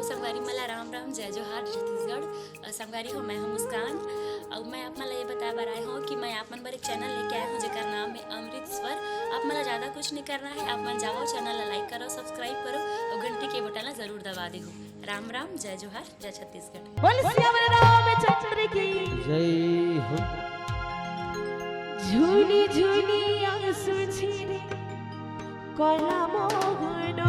संगवारी मला राम राम जय जोहार छत्तीसगढ़। संगवारी हो मैं हूँ मुस्कान और मैं आप मला ये बताया बर आए हूँ कि मैं आप मन बर एक चैनल लेके आया हूँ जेकर नाम है अमृत स्वर। आप मला ज़्यादा कुछ नहीं करना है, आप मन जाओ चैनल ला लाइक करो, सब्सक्राइब करो और घंटी के बटन ला जरूर दबा दे हो। राम राम जय जोहार जय छत्तीसगढ़। बोल सियावर रामचंद्र की जय हो। झूली झूली आंसू छीरे कला मोहन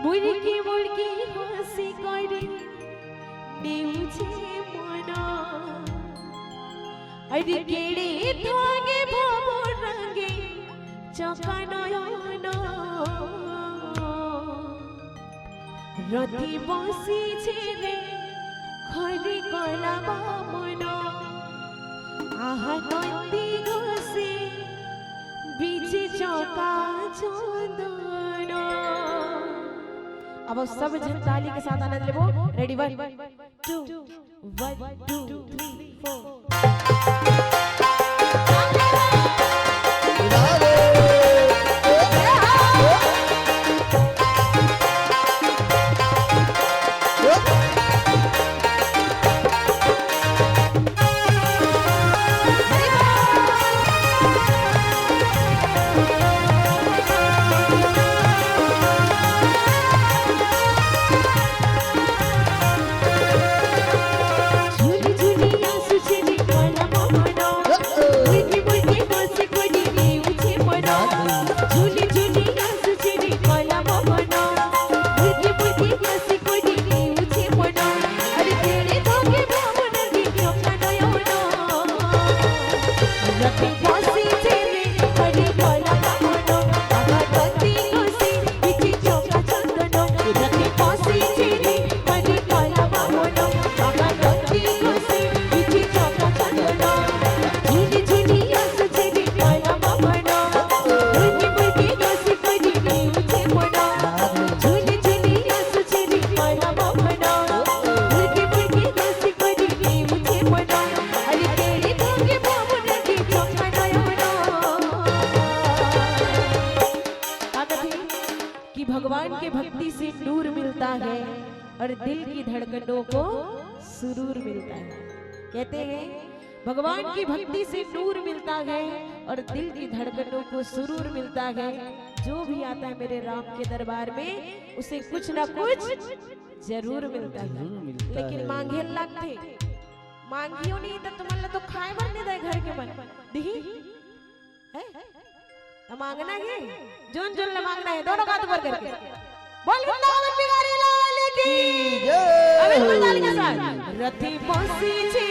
मुर्गी मुर्गी हंसी करे नेउछे मन अरे केड़े धागे भावो रंगे चका नयन रति बसी छे खरी कला बामन आहा नंदी घसे बीचे चौका चंदन। अब सब जन ताली के साथ आनंद लेबो। रेडी 1 2 1 2 3 4। भगवान के भक्ति से नूर मिलता है और दिल की धड़कनों को सुरूर मिलता है। कहते हैं भगवान की भक्ति से नूर मिलता है और दिल की धड़कनों को सुरूर मिलता है। जो भी आता है मेरे राम के दरबार में उसे कुछ ना कुछ जरूर मिलता है, लेकिन मांगे लगते मांगियो नहीं तो तुम्हारा तो खाए भरने दे घर के मन दी है तो मांगना है जोन जोन मांगना है दोनों हाथ ऊपर करके बोल वृंदावन बिहारी लाल की जय। अबे बोल ताली के साथ रति बसी छे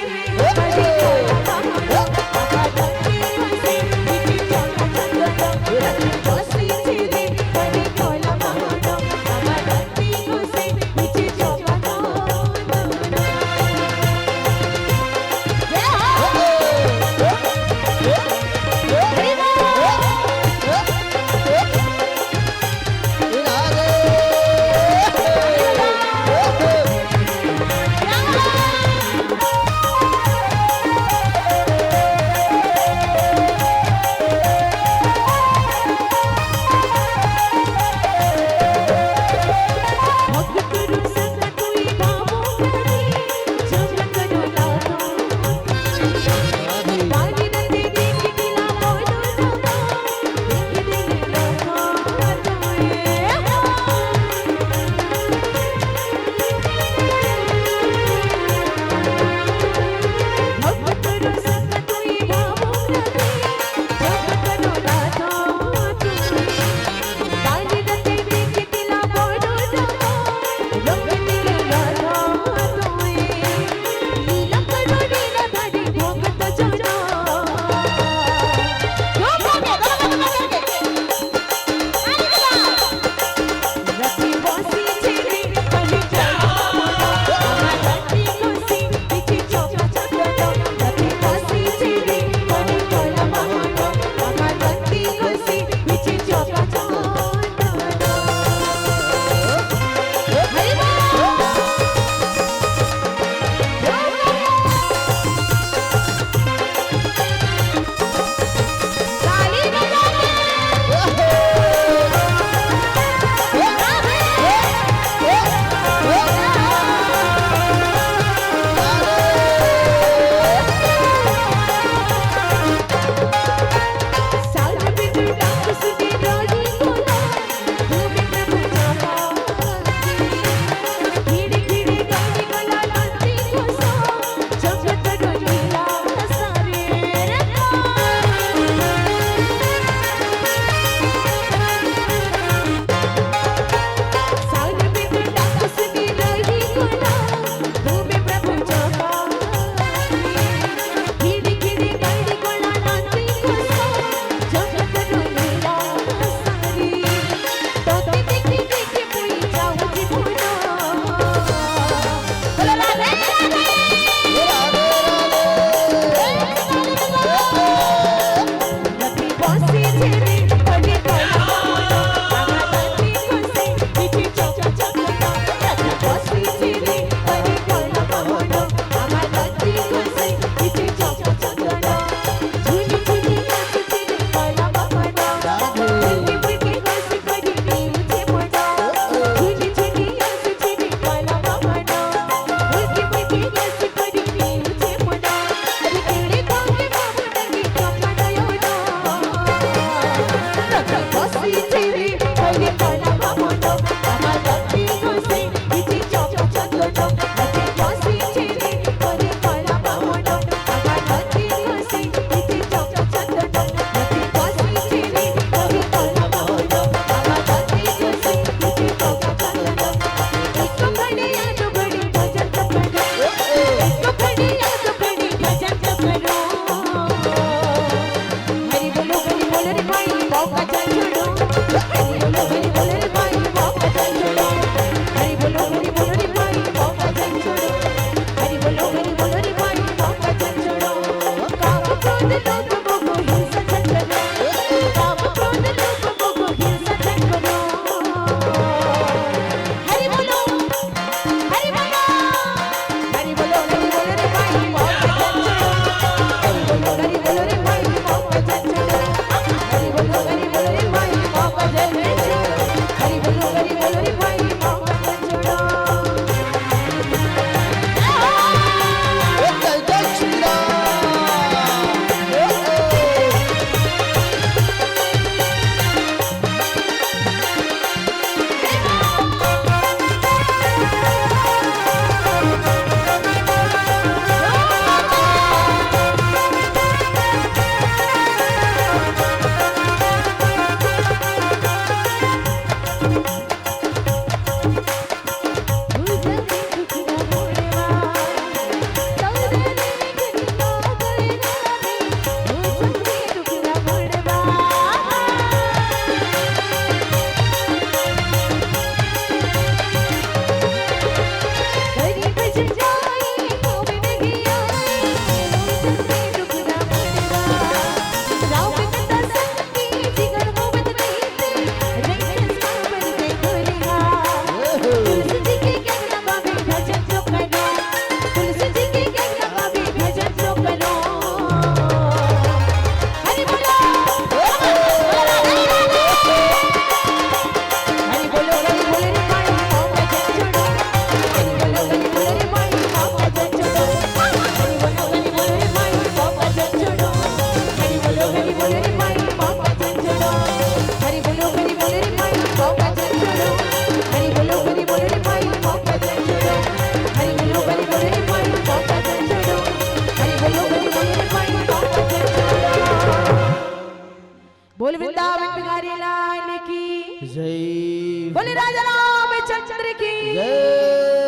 बोल वृंदावन बिहारी लाल की जय। बोले राजा रामचंद्र की जय।